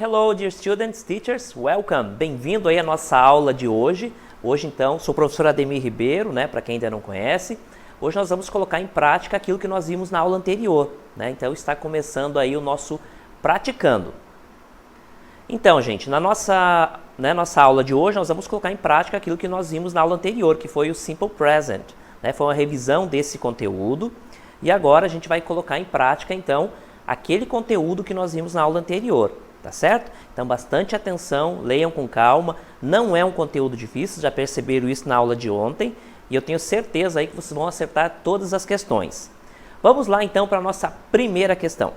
hello, dear students, teachers, welcome. Bem-vindo aí à nossa aula de hoje. Hoje, então, sou o professor Ademir Ribeiro, né, para quem ainda não conhece. Hoje nós vamos colocar em prática aquilo que nós vimos na aula anterior, né? Então, está começando aí o nosso praticando. Então, gente, na nossa aula de hoje, nós vamos colocar em prática aquilo que nós vimos na aula anterior, que foi o Simple Present, né? Foi uma revisão desse conteúdo e agora a gente vai colocar em prática, então, aquele conteúdo que nós vimos na aula anterior, tá certo? Então, bastante atenção, leiam com calma, não é um conteúdo difícil, já perceberam isso na aula de ontem, e eu tenho certeza aí que vocês vão acertar todas as questões. Vamos lá, então, para a nossa primeira questão.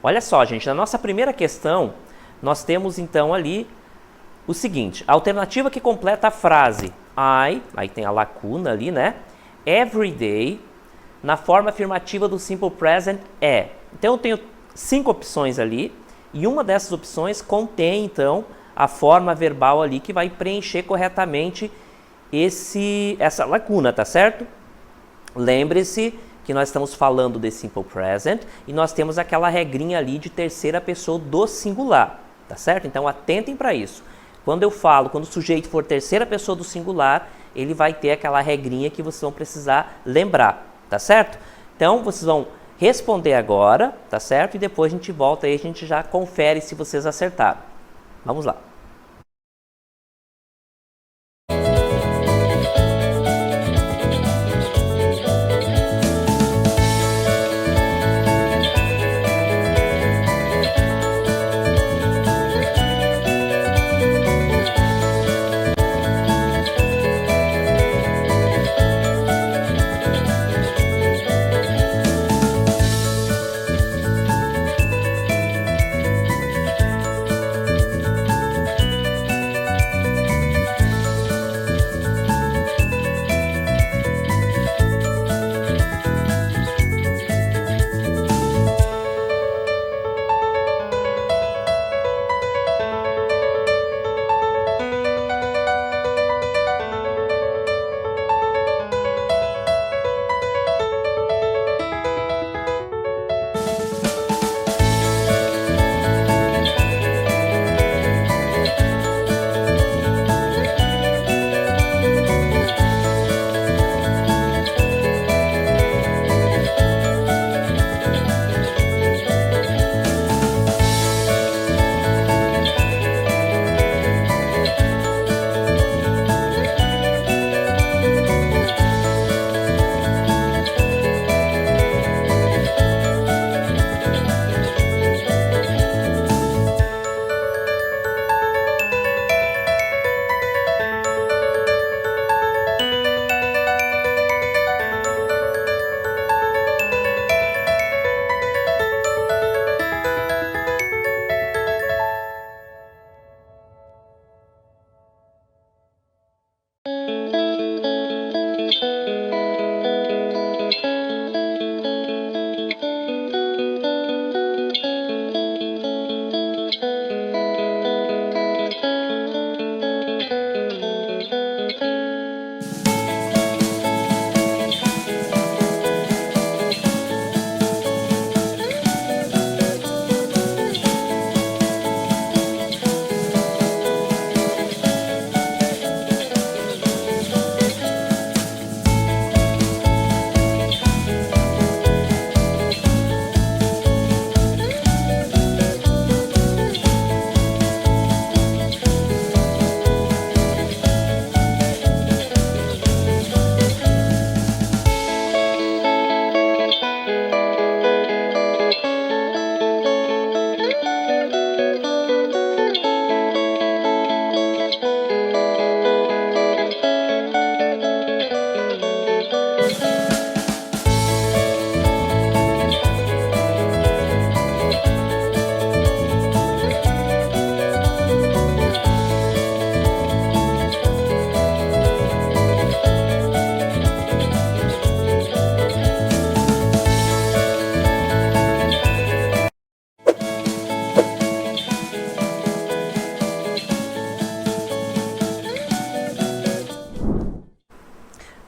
Olha só, gente, na nossa primeira questão, nós temos então ali o seguinte, a alternativa que completa a frase I, aí tem a lacuna ali, né? Every day, na forma afirmativa do Simple Present é. Então eu tenho 5 opções ali, e uma dessas opções contém então a forma verbal ali que vai preencher corretamente essa lacuna, tá certo? Lembre-se que nós estamos falando de Simple Present e nós temos aquela regrinha ali de terceira pessoa do singular, tá certo? Então atentem para isso. Quando o sujeito for terceira pessoa do singular, ele vai ter aquela regrinha que vocês vão precisar lembrar, tá certo? Então vocês vão responder agora, tá certo? E depois a gente volta e a gente já confere se vocês acertaram. Vamos lá.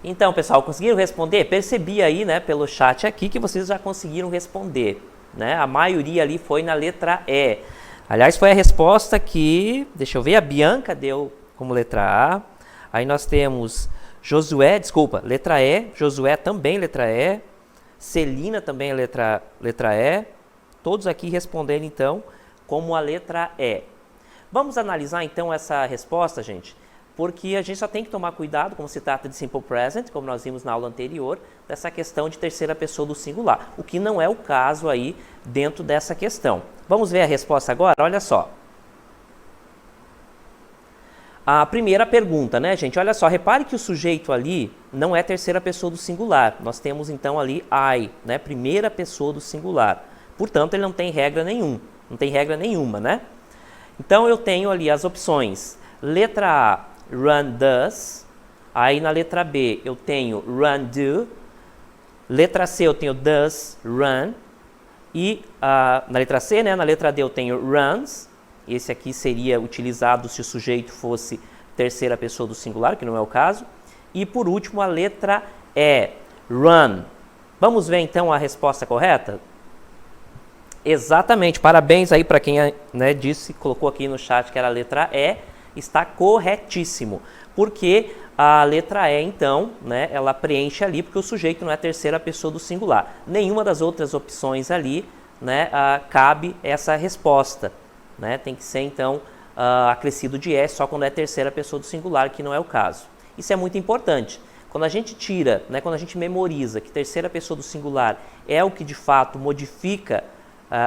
Então, pessoal, conseguiram responder? Percebi aí, né, pelo chat aqui que vocês já conseguiram responder, né? A maioria ali foi na letra E. Aliás, foi a resposta que, deixa eu ver, a Bianca deu como letra A. Aí nós temos Josué, desculpa, letra E, Josué também letra E, Celina também letra E. Todos aqui respondendo então como a letra E. Vamos analisar então essa resposta, gente, porque a gente só tem que tomar cuidado, como se trata de simple present, como nós vimos na aula anterior, dessa questão de terceira pessoa do singular, o que não é o caso aí dentro dessa questão. Vamos ver a resposta agora? Olha só. A primeira pergunta, né, gente? Olha só, repare que o sujeito ali não é terceira pessoa do singular. Nós temos então ali I, né, primeira pessoa do singular. Portanto, ele não tem regra nenhuma, né? Então, eu tenho ali as opções. Letra A, run does. Aí, na letra B, eu tenho run do. Letra C, eu tenho does run. E na letra C, né, na letra D, eu tenho runs. Esse aqui seria utilizado se o sujeito fosse terceira pessoa do singular, que não é o caso. E, por último, a letra E, run. Vamos ver, então, a resposta correta? Exatamente, parabéns aí para quem, né, colocou aqui no chat que era a letra E, está corretíssimo, porque a letra E, então, né, ela preenche ali, porque o sujeito não é terceira pessoa do singular. Nenhuma das outras opções ali, né, cabe essa resposta, né, tem que ser, então, acrescido de E só quando é terceira pessoa do singular, que não é o caso. Isso é muito importante. Quando a gente tira, né, quando a gente memoriza que terceira pessoa do singular é o que de fato modifica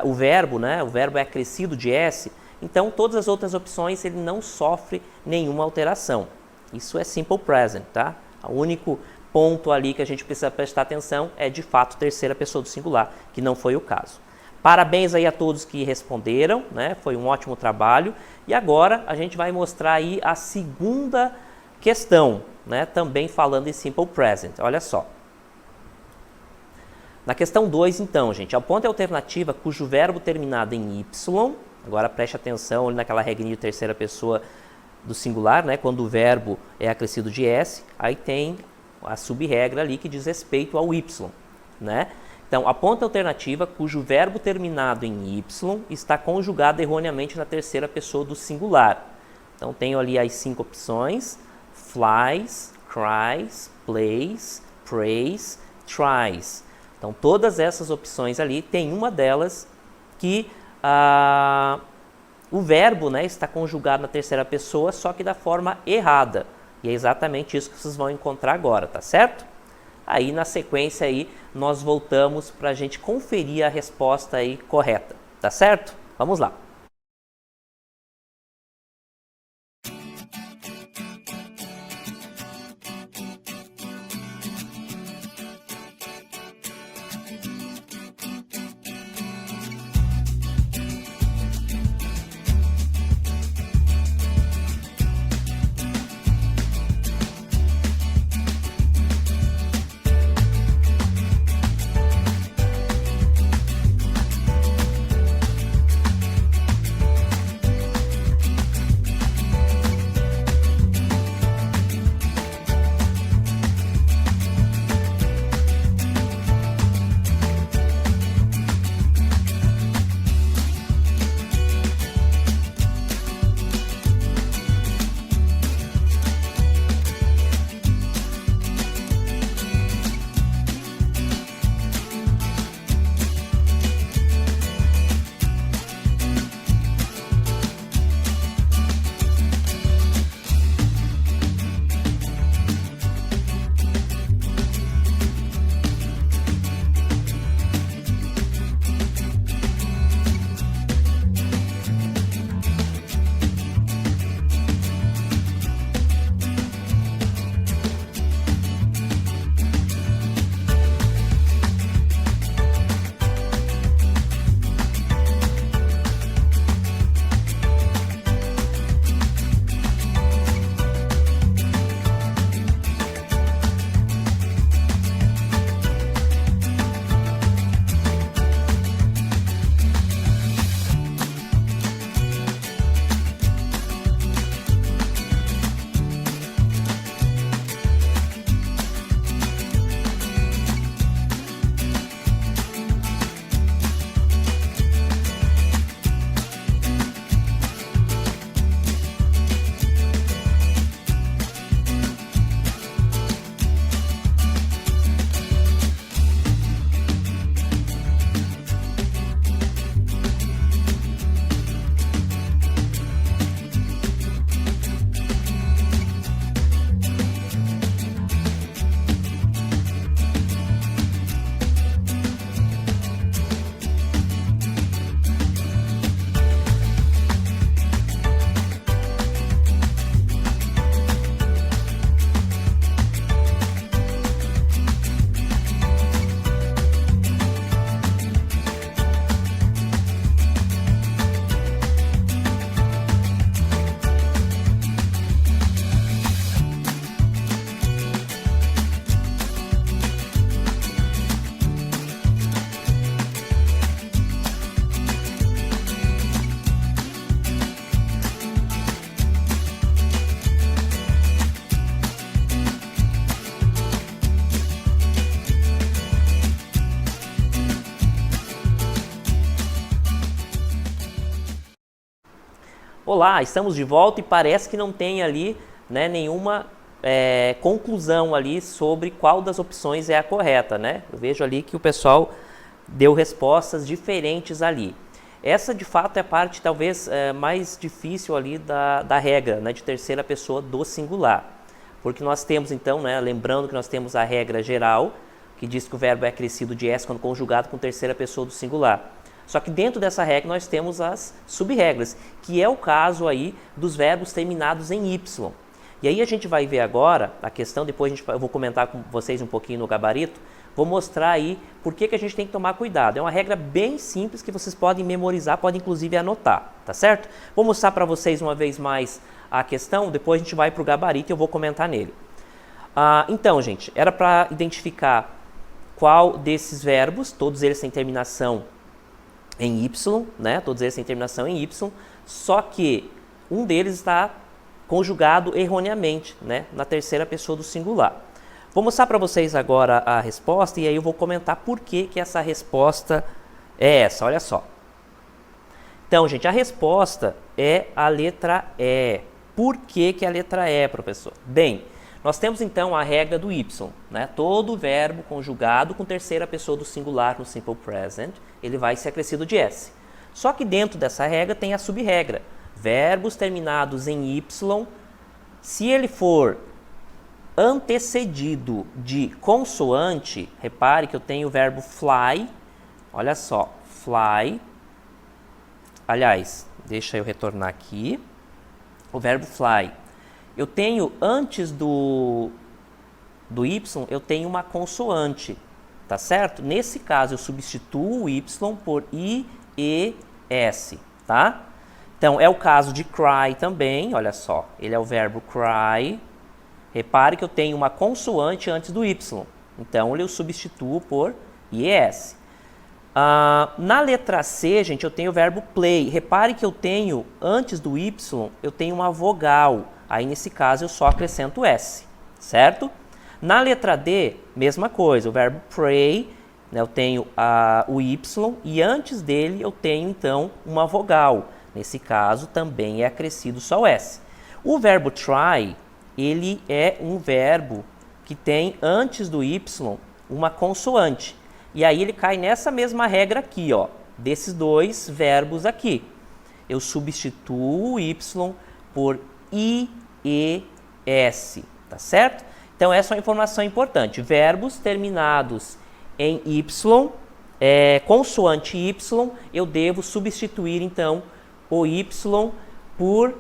o verbo, né? O verbo é acrescido de S, então todas as outras opções ele não sofre nenhuma alteração. Isso é simple present, tá? O único ponto ali que a gente precisa prestar atenção é de fato terceira pessoa do singular, que não foi o caso. Parabéns aí a todos que responderam, né? Foi um ótimo trabalho. E agora a gente vai mostrar aí a segunda questão, né? Também falando em simple present. Olha só. Na questão 2, então, gente, aponte a alternativa cujo verbo terminado em Y, agora preste atenção ali naquela regrinha de terceira pessoa do singular, né, quando o verbo é acrescido de S, aí tem a sub-regra ali que diz respeito ao Y, né? Então, aponte a alternativa cujo verbo terminado em Y está conjugado erroneamente na terceira pessoa do singular. Então, tenho ali as 5 opções: flies, cries, plays, prays, tries. Então, todas essas opções ali, tem uma delas que o verbo, né, está conjugado na terceira pessoa, só que da forma errada. E é exatamente isso que vocês vão encontrar agora, tá certo? Aí, na sequência, aí, nós voltamos para a gente conferir a resposta aí correta, tá certo? Vamos lá. olá, estamos de volta, e parece que não tem ali, né, nenhuma conclusão ali sobre qual das opções é a correta, né? Eu vejo ali que o pessoal deu respostas diferentes ali. Essa, de fato, é a parte talvez mais difícil ali da regra, né, de terceira pessoa do singular. Porque nós temos, então, né, lembrando que nós temos a regra geral, que diz que o verbo é acrescido de S quando conjugado com terceira pessoa do singular. Só que dentro dessa regra nós temos as sub-regras, que é o caso aí dos verbos terminados em Y. E aí a gente vai ver agora a questão, depois eu vou comentar com vocês um pouquinho no gabarito, vou mostrar aí por que a gente tem que tomar cuidado. É uma regra bem simples que vocês podem memorizar, podem inclusive anotar, tá certo? Vou mostrar para vocês uma vez mais a questão, depois a gente vai para o gabarito e eu vou comentar nele. Então, gente, era para identificar qual desses verbos, todos eles têm terminação em Y, né? Todos eles têm terminação em Y, só que um deles está conjugado erroneamente, né, na terceira pessoa do singular. Vou mostrar para vocês agora a resposta e aí eu vou comentar por que essa resposta é essa, olha só. Então, gente, a resposta é a letra E. Por que a letra E, professor? Bem, nós temos então a regra do Y, né? Todo verbo conjugado com terceira pessoa do singular no simple present, ele vai ser acrescido de S. Só que dentro dessa regra tem a sub-regra. Verbos terminados em Y, se ele for antecedido de consoante, repare que eu tenho o verbo fly, olha só, fly, aliás, deixa eu retornar aqui, o verbo fly, eu tenho antes do Y, eu tenho uma consoante, tá certo? Nesse caso eu substituo o Y por I, E, S, tá? Então, é o caso de cry também, olha só, ele é o verbo cry. Repare que eu tenho uma consoante antes do Y, então eu substituo por IES. Na letra C, gente, eu tenho o verbo play. Repare que eu tenho, antes do Y, eu tenho uma vogal. Aí, nesse caso, eu só acrescento S, certo? Na letra D, mesma coisa, o verbo pray, né, eu tenho o Y e antes dele eu tenho, então, uma vogal. Nesse caso, também é acrescido só o S. O verbo try, ele é um verbo que tem antes do Y uma consoante. E aí ele cai nessa mesma regra aqui, ó, desses dois verbos aqui. Eu substituo o Y por I, E, S, tá certo? Então essa é uma informação importante. Verbos terminados em Y, consoante Y, eu devo substituir então o Y por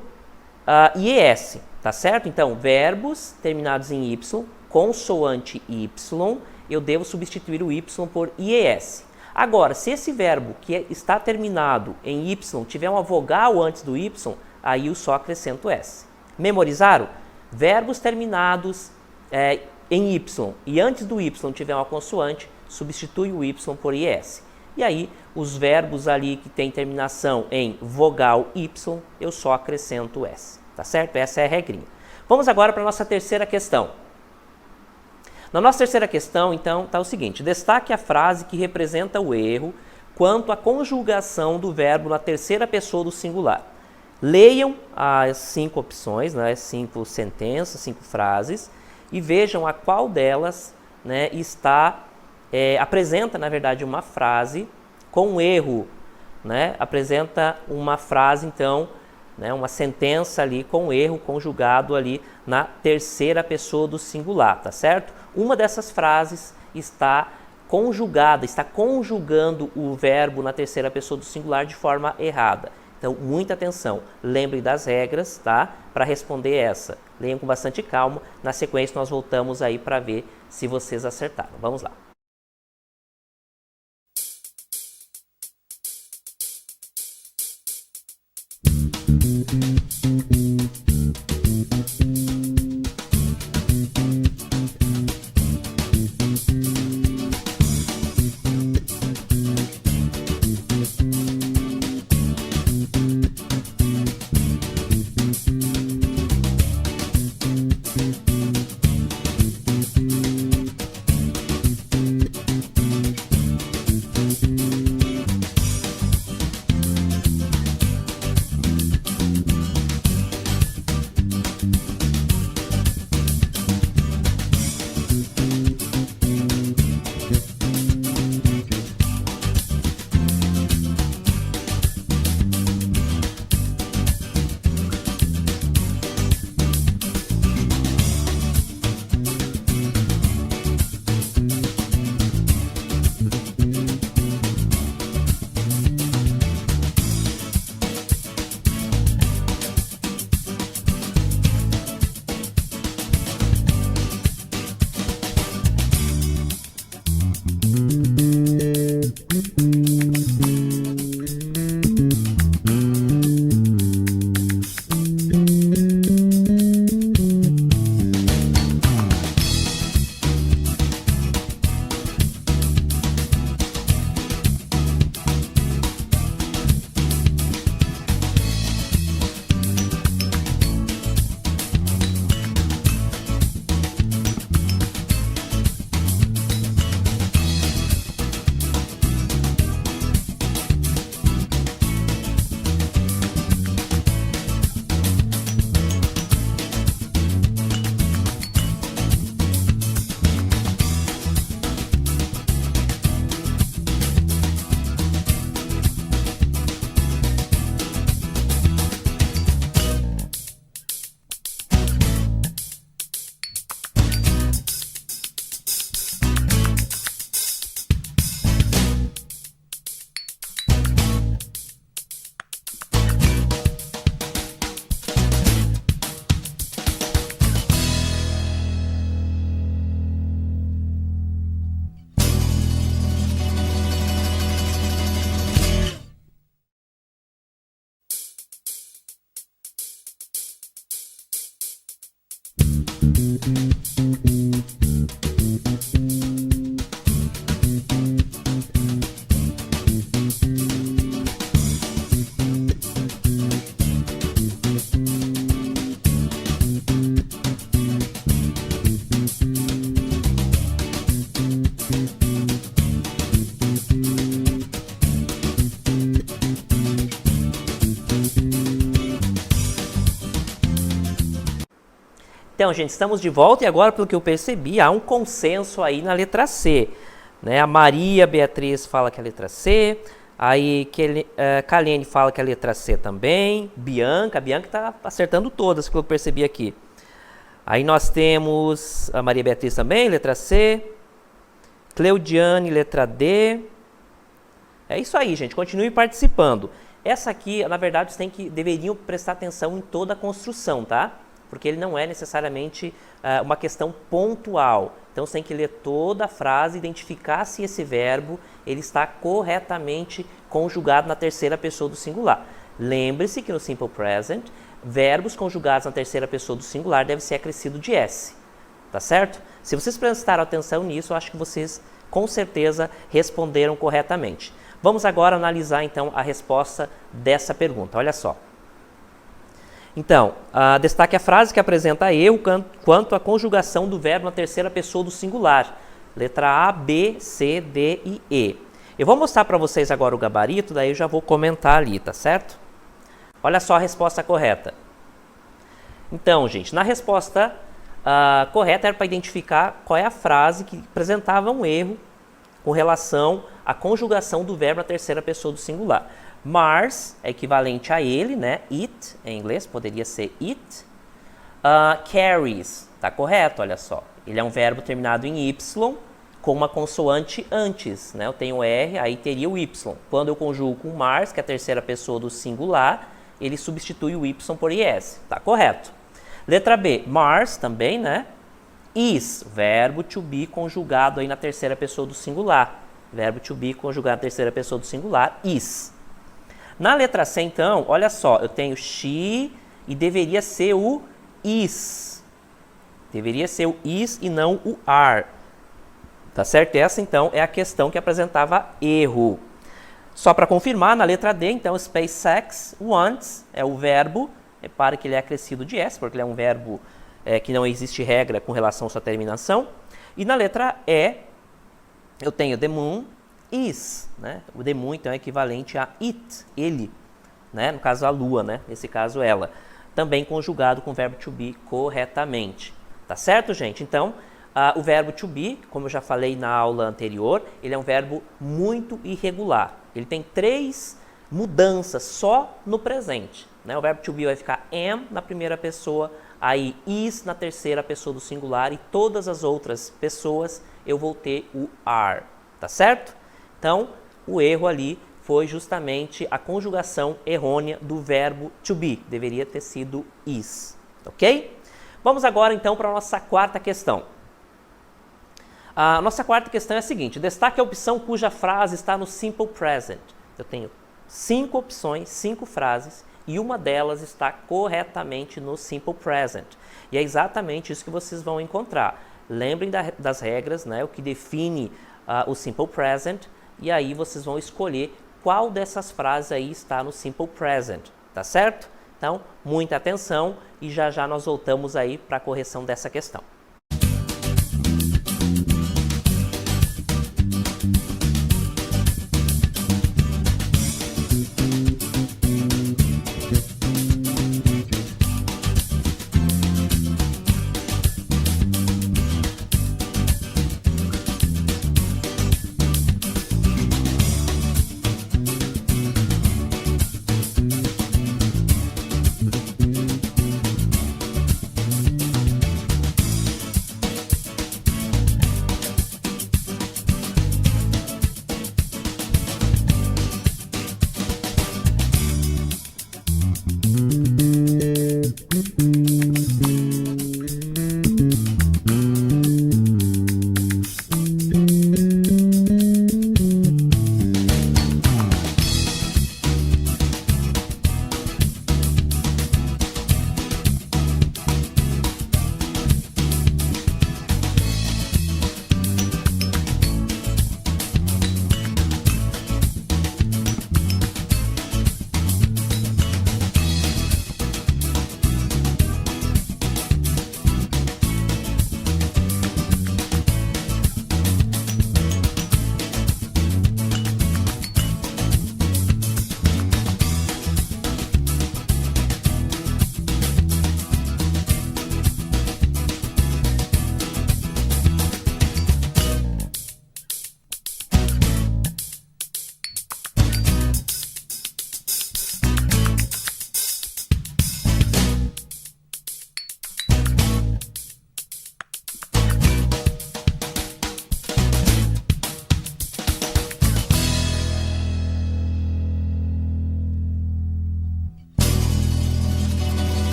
IES, tá certo? Então, verbos terminados em Y, consoante Y, eu devo substituir o Y por IES. Agora, se esse verbo que está terminado em Y tiver uma vogal antes do Y, aí eu só acrescento S. Memorizaram? Verbos terminados em Y e antes do Y tiver uma consoante, substitui o Y por IS. E aí, os verbos ali que tem terminação em vogal Y, eu só acrescento S. Tá certo? Essa é a regrinha. Vamos agora para a nossa terceira questão. Na nossa terceira questão, então, está o seguinte. Destaque a frase que representa o erro quanto à conjugação do verbo na terceira pessoa do singular. Leiam as 5 opções, né, 5 sentenças, 5 frases, e vejam a qual delas, né, apresenta, na verdade, uma frase com um erro, né? Apresenta uma frase, então, né, uma sentença ali com um erro conjugado ali na terceira pessoa do singular, tá certo? Uma dessas frases está conjugada, está conjugando o verbo na terceira pessoa do singular de forma errada. Então, muita atenção. Lembrem das regras, tá? Para responder essa. Leiam com bastante calma. Na sequência, nós voltamos aí para ver se vocês acertaram. Vamos lá. Então, gente, estamos de volta e agora, pelo que eu percebi, há um consenso aí na letra C. Né? A Maria Beatriz fala que é a letra C, aí Kalene fala que é a letra C também, a Bianca está acertando todas, pelo que eu percebi aqui. Aí nós temos a Maria Beatriz também, letra C, Cleudiane, letra D. É isso aí, gente, continue participando. Essa aqui, na verdade, vocês deveriam prestar atenção em toda a construção, tá? Porque ele não é necessariamente uma questão pontual. Então, você tem que ler toda a frase, identificar se esse verbo ele está corretamente conjugado na terceira pessoa do singular. Lembre-se que no Simple Present, verbos conjugados na terceira pessoa do singular devem ser acrescido de S. Tá certo? Se vocês prestaram atenção nisso, eu acho que vocês, com certeza, responderam corretamente. Vamos agora analisar, então, a resposta dessa pergunta. Olha só. Então, destaque a frase que apresenta erro quanto à conjugação do verbo na terceira pessoa do singular. Letra A, B, C, D e E. Eu vou mostrar para vocês agora o gabarito, daí eu já vou comentar ali, tá certo? Olha só a resposta correta. Então, gente, na resposta correta era para identificar qual é a frase que apresentava um erro com relação à conjugação do verbo na terceira pessoa do singular. Mars é equivalente a ele, né? It, em inglês, poderia ser it. Carries, tá correto, olha só. Ele é um verbo terminado em Y, com uma consoante antes, né? Eu tenho R, aí teria o Y. Quando eu conjugo com Mars, que é a terceira pessoa do singular, ele substitui o Y por IS, tá correto. Letra B, Mars também, né? Is, verbo to be conjugado aí na terceira pessoa do singular. Verbo to be conjugado na terceira pessoa do singular, is. Na letra C, então, olha só, eu tenho she e deveria ser o is. Deveria ser o is e não o are. Tá certo? Essa, então, é a questão que apresentava erro. Só para confirmar, na letra D, então, SpaceX wants é o verbo. Repare que ele é acrescido de S, porque ele é um verbo que não existe regra com relação à sua terminação. E na letra E, eu tenho the moon is, né? O the moon, então, é equivalente a it, ele, né? No caso, a lua, né? Nesse caso, ela. Também conjugado com o verbo to be corretamente. Tá certo, gente? Então, o verbo to be, como eu já falei na aula anterior, ele é um verbo muito irregular. Ele tem 3 mudanças só no presente, né? O verbo to be vai ficar am na primeira pessoa, aí is na terceira pessoa do singular e todas as outras pessoas eu vou ter o are. Tá certo? Então, o erro ali foi justamente a conjugação errônea do verbo to be. Deveria ter sido is. Ok? Vamos agora, então, para a nossa quarta questão. A nossa quarta questão é a seguinte. Destaque a opção cuja frase está no Simple Present. Eu tenho 5 opções, 5 frases, e uma delas está corretamente no Simple Present. E é exatamente isso que vocês vão encontrar. Lembrem das regras, né, o que define o Simple Present, e aí vocês vão escolher qual dessas frases aí está no Simple Present, tá certo? Então, muita atenção e já já nós voltamos aí para a correção dessa questão.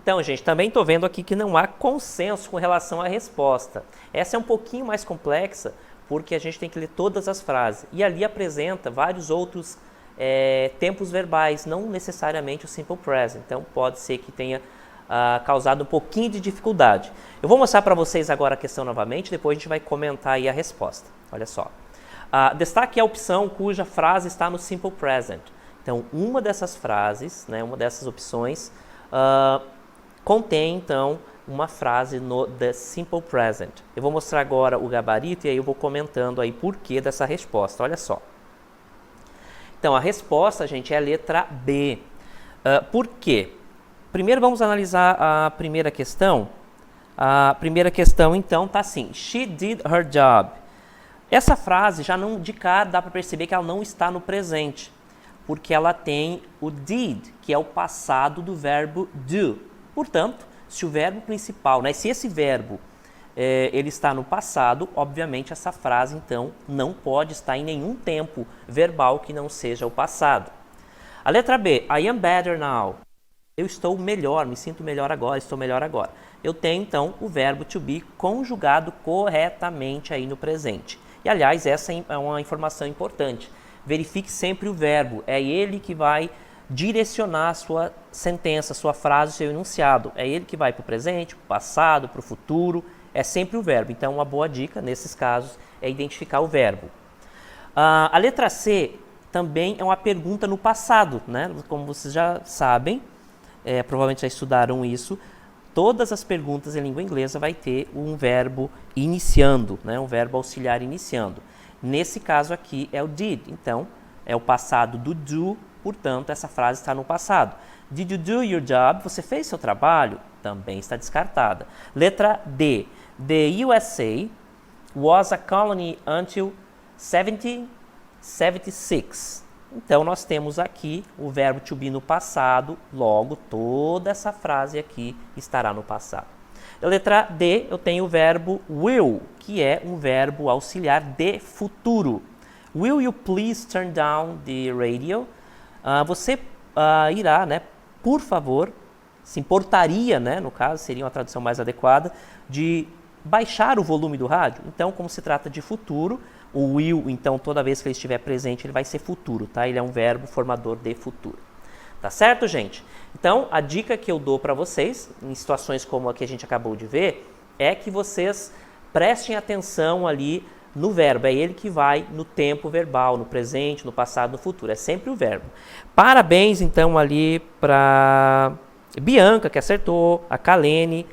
Então, gente, também estou vendo aqui que não há consenso com relação à resposta. Essa é um pouquinho mais complexa, porque a gente tem que ler todas as frases. E ali apresenta vários outros tempos verbais, não necessariamente o simple present. Então, pode ser que tenha causado um pouquinho de dificuldade. Eu vou mostrar para vocês agora a questão novamente, depois a gente vai comentar aí a resposta. Olha só. Destaque a opção cuja frase está no simple present. Então, uma dessas frases, né, uma dessas opções, contém, então, uma frase no the simple present. Eu vou mostrar agora o gabarito e aí eu vou comentando aí por que dessa resposta. Olha só. Então, a resposta, gente, é a letra B. Por quê? Primeiro vamos analisar a primeira questão. A primeira questão, então, está assim. She did her job. Essa frase, já não de cara, dá para perceber que ela não está no presente, porque ela tem o did, que é o passado do verbo do. Portanto, se o verbo principal, né, se esse verbo ele está no passado, obviamente essa frase, então, não pode estar em nenhum tempo verbal que não seja o passado. A letra B, I am better now. Eu estou melhor, me sinto melhor agora, estou melhor agora. Eu tenho, então, o verbo to be conjugado corretamente aí no presente. E, aliás, essa é uma informação importante. Verifique sempre o verbo, é ele que vai direcionar a sua sentença, a sua frase, o seu enunciado. É ele que vai para o presente, para o passado, para o futuro, é sempre o verbo. Então, uma boa dica, nesses casos, é identificar o verbo. A letra C também é uma pergunta no passado, né? Como vocês já sabem, provavelmente já estudaram isso, todas as perguntas em língua inglesa vai ter um verbo iniciando, né? Um verbo auxiliar iniciando. Nesse caso aqui é o did, então é o passado do do, portanto essa frase está no passado. Did you do your job? Você fez seu trabalho? Também está descartada. Letra D. The USA was a colony until 1776. Então nós temos aqui o verbo to be no passado, logo toda essa frase aqui estará no passado. Na letra D, eu tenho o verbo will, que é um verbo auxiliar de futuro. Will you please turn down the radio? Você irá, né, por favor, se importaria, né, no caso, seria uma tradução mais adequada, de baixar o volume do rádio. Então, como se trata de futuro, o will, então, toda vez que ele estiver presente, ele vai ser futuro, tá? Ele é um verbo formador de futuro. Tá certo, gente? Então, a dica que eu dou para vocês, em situações como a que a gente acabou de ver, é que vocês prestem atenção ali no verbo. É ele que vai no tempo verbal, no presente, no passado, no futuro. É sempre o verbo. Parabéns, então, ali para Bianca, que acertou, a Kalene.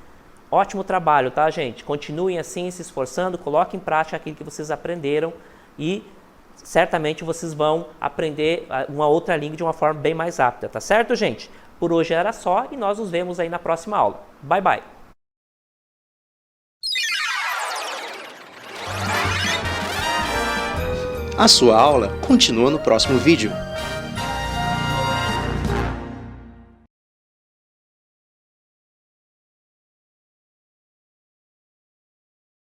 Ótimo trabalho, tá, gente? Continuem assim, se esforçando, coloquem em prática aquilo que vocês aprenderam e certamente vocês vão aprender uma outra língua de uma forma bem mais rápida, tá certo, gente? Por hoje era só e nós nos vemos aí na próxima aula. Bye, bye! A sua aula continua no próximo vídeo.